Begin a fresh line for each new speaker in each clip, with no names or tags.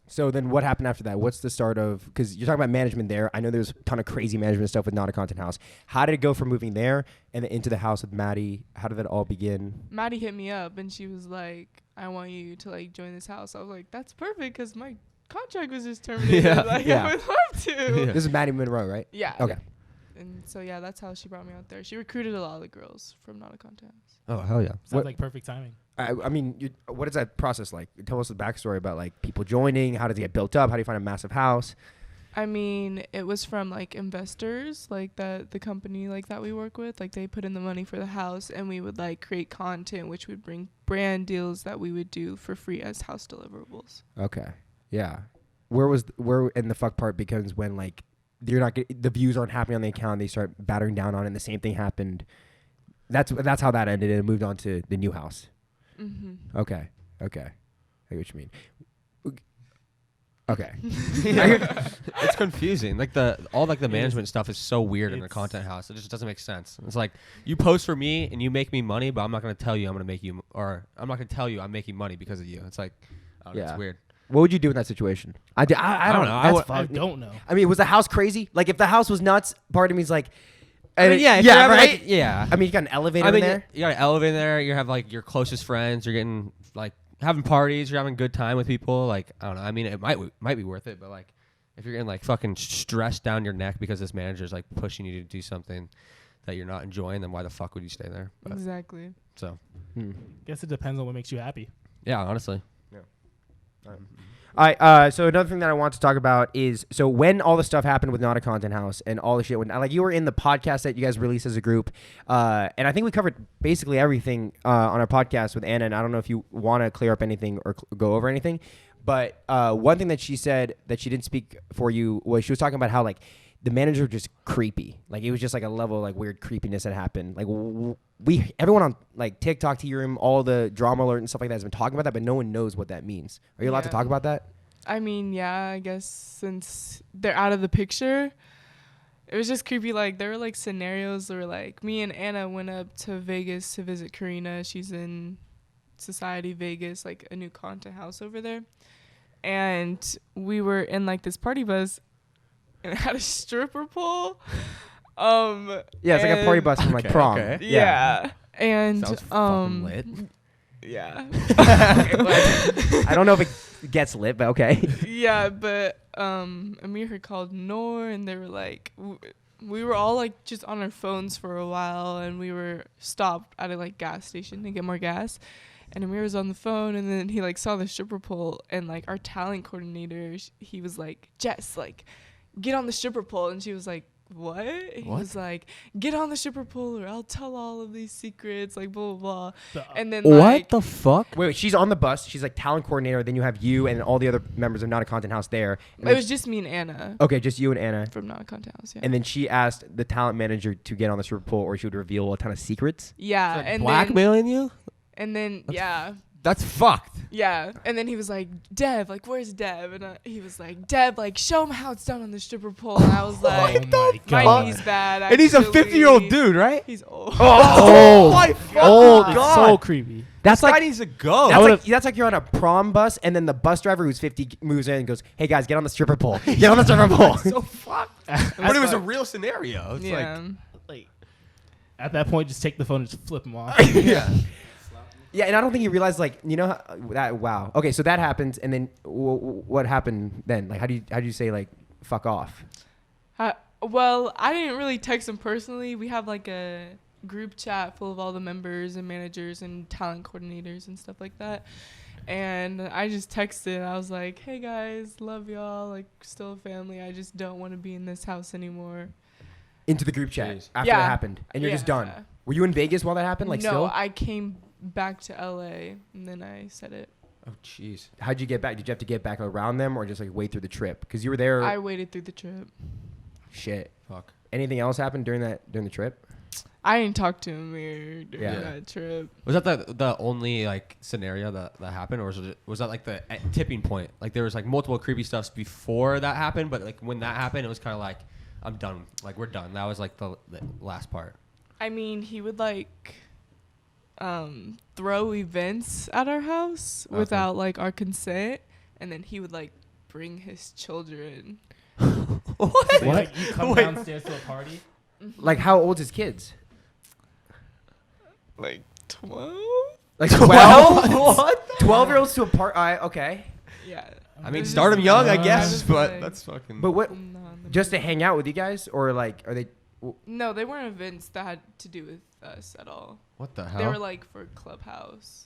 So then what happened after that? What's the start of, because you're talking about management there. I know there's a ton of crazy management stuff with Not a Content House. How did it go from moving there and then into the house with Maddie? How did that all begin? Maddie
hit me up and she was like, I want you to like join this house. I was like, that's perfect because my contract was just terminated. I would love to.
Yeah. This is Maddie Monroe, right?
Yeah.
Okay.
And so, yeah, that's how she brought me out there. She recruited a lot of the girls from Not a Content House.
Oh, hell yeah.
Sounds like perfect timing.
I mean, what is that process like? Tell us the backstory about like people joining. How does it get built up? How do you find a massive house?
I mean, it was from like investors, like the company like that we work with. Like they put in the money for the house, and we would like create content, which would bring brand deals that we would do for free as house deliverables.
Okay, yeah. Where and the fuck part becomes when like the views aren't happening on the account. They start battering down on it. And the same thing happened. That's how that ended, and it moved on to the new house.
Mm-hmm.
Okay. I get what you mean. Okay.
It's confusing. Like the management stuff is so weird in the content house. It just doesn't make sense. It's like you post for me and you make me money, but I'm not going to tell you I'm going to make you, or I'm not going to tell you I'm making money because of you. It's like, it's weird.
What would you do in that situation? I don't know.
I don't know.
I mean, was the house crazy? Like, if the house was nuts, part of me is like,
I mean, right? Yeah.
I mean, you got an elevator in there.
You got an elevator in there. You have like your closest friends. You're getting like having parties. You're having a good time with people. Like, I don't know. I mean, it might be worth it, but like, if you're getting like fucking stressed down your neck because this manager's like pushing you to do something that you're not enjoying, then why the fuck would you stay there? But,
exactly.
So,
guess it depends on what makes you happy.
Yeah, honestly.
Yeah. All right. So another thing that I want to talk about is, so when all the stuff happened with Not a Content House and all the shit went, like you were in the podcast that you guys released as a group, and I think we covered basically everything on our podcast with Anna. And I don't know if you want to clear up anything or go over anything, but one thing that she said that she didn't speak for you was she was talking about how like the manager was just creepy. Like it was just like a level of like weird creepiness that happened. Like everyone on like TikTok, Tea Room, all the drama alert and stuff like that has been talking about that, but no one knows what that means. Are you allowed to talk about that?
I mean, yeah, I guess since they're out of the picture, it was just creepy. Like there were like scenarios where like me and Anna went up to Vegas to visit Karina. She's in Society Vegas, like a new content house over there. And we were in like this party bus and it had a stripper pole.
Yeah, it's like a party bus from like prom.
Okay. Yeah. And
sounds fucking lit.
Yeah.
I don't know if it gets lit, but okay.
Yeah, but Amir had called Noor and they were like we were all like just on our phones for a while and we were stopped at a like gas station to get more gas. And Amir was on the phone and then he like saw the stripper pole and like our talent coordinator, he was like, Jess, like get on the stripper pole. And she was like, what? He was like, get on the stripper pole or I'll tell all of these secrets, like blah blah blah. And then
what the fuck?
Wait, she's on the bus. She's like talent coordinator. Then you have you and all the other members of Not a Content House there.
And it was just me and Anna.
Okay, just you and Anna
from Not a Content House. Yeah.
And then she asked the talent manager to get on the stripper pole, or she would reveal a ton of secrets.
Yeah,
like
and
blackmailing you.
And then
That's fucked.
Yeah, and then he was like, Dev, like, where's Dev? And he was like, Dev, like, show him how it's done on the stripper pole. And I was like, my knee's bad, actually.
And he's a 50-year-old dude, right?
He's old.
Oh
my
God.
God.
It's so creepy.
That's
this
like,
guy needs to go.
That's like you're on a prom bus, and then the bus driver who's 50 moves in and goes, hey, guys, get on the stripper pole. Get on the stripper pole.
So fucked. But it was a real scenario. It's
like, at that point, just take the phone and just flip him off.
Yeah.
Yeah, and I don't think you realize, like, you know, that. Wow. Okay, so that happens, and then what happened then? Like, how do you say, like, fuck off?
Well, I didn't really text him personally. We have like a group chat full of all the members and managers and talent coordinators and stuff like that. And I just texted. I was like, hey guys, love y'all. Like, still a family. I just don't want to be in this house anymore.
Into the group chat after it happened, and you're just done. Were you in Vegas while that happened? Like,
no,
still?
I came back to LA and then I said it.
Oh jeez. How'd you get back? Did you have to get back around them or just like wait through the trip? Because you were there.
I waited through the trip.
Shit.
Fuck.
Anything else happened during the trip?
I didn't talk to Amir during that trip.
Was that the only like scenario that happened, or was that like the tipping point? Like there was like multiple creepy stuffs before that happened, but like when that happened, it was kind of like I'm done. Like we're done. That was like the last part.
I mean, he would like throw events at our house without like our consent, and then he would like bring his children.
What?
So, like, you come downstairs to a party.
Like, how old's his kids?
Like 12.
Like 12?
What?
12-year-olds to a party? Okay.
Yeah.
I mean,
It's
start
just-
him young, I
I
guess,
was
but
like-
that's fucking.
But what?
No,
Just to hang out with you guys, or like, are they?
No, they weren't events that had to do with us at all.
what the hell?
They were like for Clubhouse.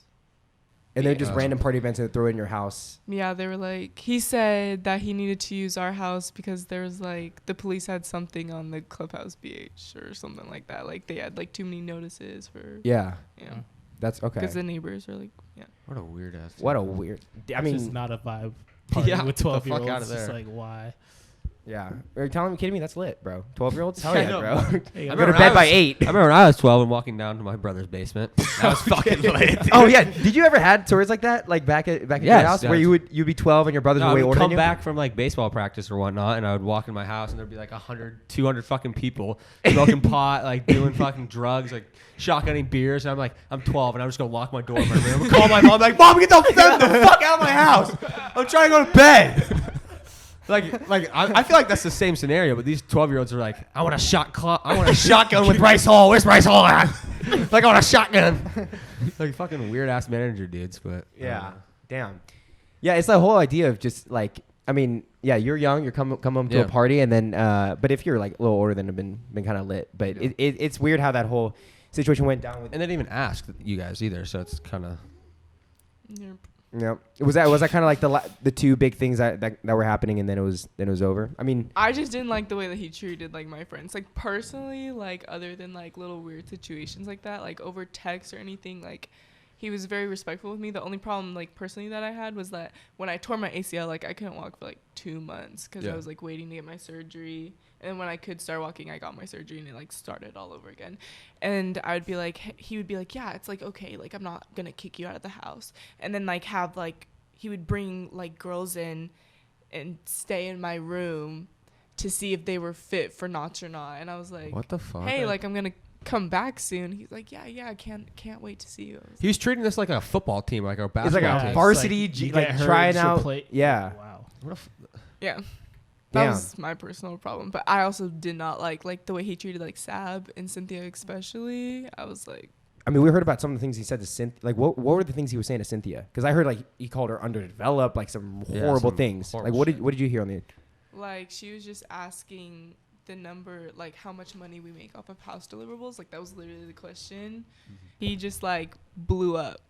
And they're just
Yeah.
random party events that throw in your house.
Yeah, they were like, he said that he needed to use our house because there was like, the police had something on the Clubhouse BH or something like that. Like they had like too many notices for,
Yeah,
you know,
that's okay.
because the neighbors are like, yeah.
what a weird ass.
What a weird. I
It's just
mean,
not a vibe party
Yeah,
with
get the
12-year-olds.
fuck outta
It's just
there.
like, why?
yeah. Are you telling me, kidding me? That's lit, bro. 12-year-olds? Hell
I
yeah,
know.
bro.
Hey,
Go
I'm
to
remember
bed
I
by
was-
8.
I remember when I was 12 and walking down to my brother's basement. That was fucking lit.
Oh yeah. Did you ever had stories like that, like back at your
Yes,
house, where
yes.
you'd be 12 and your brothers
No,
were
I
way
would
older
come
than you?
back from like baseball practice or whatnot, and I would walk in my house, and there'd be like 100, 200 fucking people smoking pot, like doing fucking drugs, like shotgunning beers. And I'm like, I'm 12, and I'm just gonna lock my door in my room, call my mom, like, Mom, get the fuck out of my house. I'm trying to go to bed. I feel like that's the same scenario, but these 12-year-olds are like, I want a shotgun with Bryce Hall. Where's Bryce Hall at? Like, I want a shotgun. Like fucking weird ass manager dudes, but
Yeah. Damn. Yeah, it's the whole idea of just like, I mean, yeah, you're young, you're come home to
Yeah.
a party, and then, but if you're like a little older, then have been kind of lit. But
Yeah.
it's weird how that whole situation went down with.
and they didn't even ask you guys either, so it's kind of.
You're-
Yeah. Was that kind of like the two big things that were happening, and then it was over? I mean,
I just didn't like the way that he treated like my friends. Like personally, like other than like little weird situations like that, like over text or anything, like he was very respectful with me. The only problem like personally that I had was that when I tore my ACL, like I couldn't walk for like 2 months because
Yeah.
I was like waiting to get my surgery. And when I could start walking, I got my surgery and it like started all over again. And I would be like, he would be like, yeah, it's like, okay, like I'm not going to kick you out of the house. And then like have like, he would bring like girls in and stay in my room to see if they were fit for knots or not. And I was like,
What the fuck?
hey, like I'm going to come back soon. He's like, yeah, I can't wait to see you. I was
He was treating this like a football team, like a
it's
basketball
like a
team.
varsity,
you
like
get hurt,
trying
you should
out.
play.
Yeah.
Wow.
What a f-
yeah. That
Damn.
was my personal problem. But I also did not like the way he treated like Sab and Cynthia especially. I was like,
I mean, we heard about some of the things he said to Cynthia. Like, what were the things he was saying to Cynthia? Because I heard like he called her underdeveloped, like some
Yeah,
horrible
some
things.
horrible
Like,
shit.
what did you hear on the?
like she was just asking the number, like how much money we make off of house deliverables. Like that was literally the question. He just like blew up.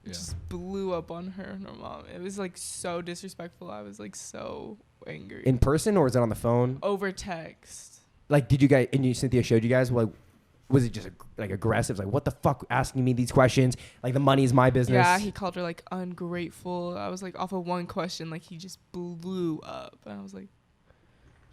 Yeah.
Just blew up on her and her mom. It was like so disrespectful. I was like so angry.
In person, or is it on the phone?
Over text.
Like, did you guys and Cynthia showed you guys? Like, was it just like aggressive? Like, what the fuck, asking me these questions? Like, the money is my business.
Yeah, he called her like ungrateful. I was like off of one question, like he just blew up. And I was like,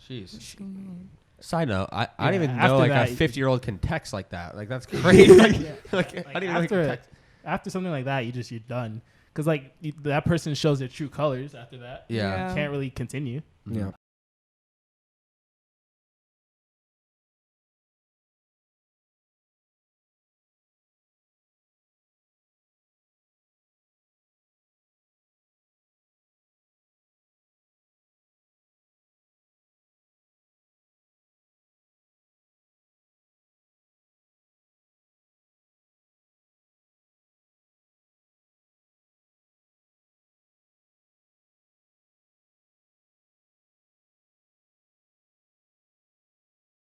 Jeez.
what's going on?
Side note, I
Yeah,
didn't even
after
know like
that,
a 50-year-old can text like that. Like that's crazy. like, I didn't even know he could text.
After something like that, you're done. Because like that person shows their true colors after that.
Yeah.
You can't really continue.
Yeah.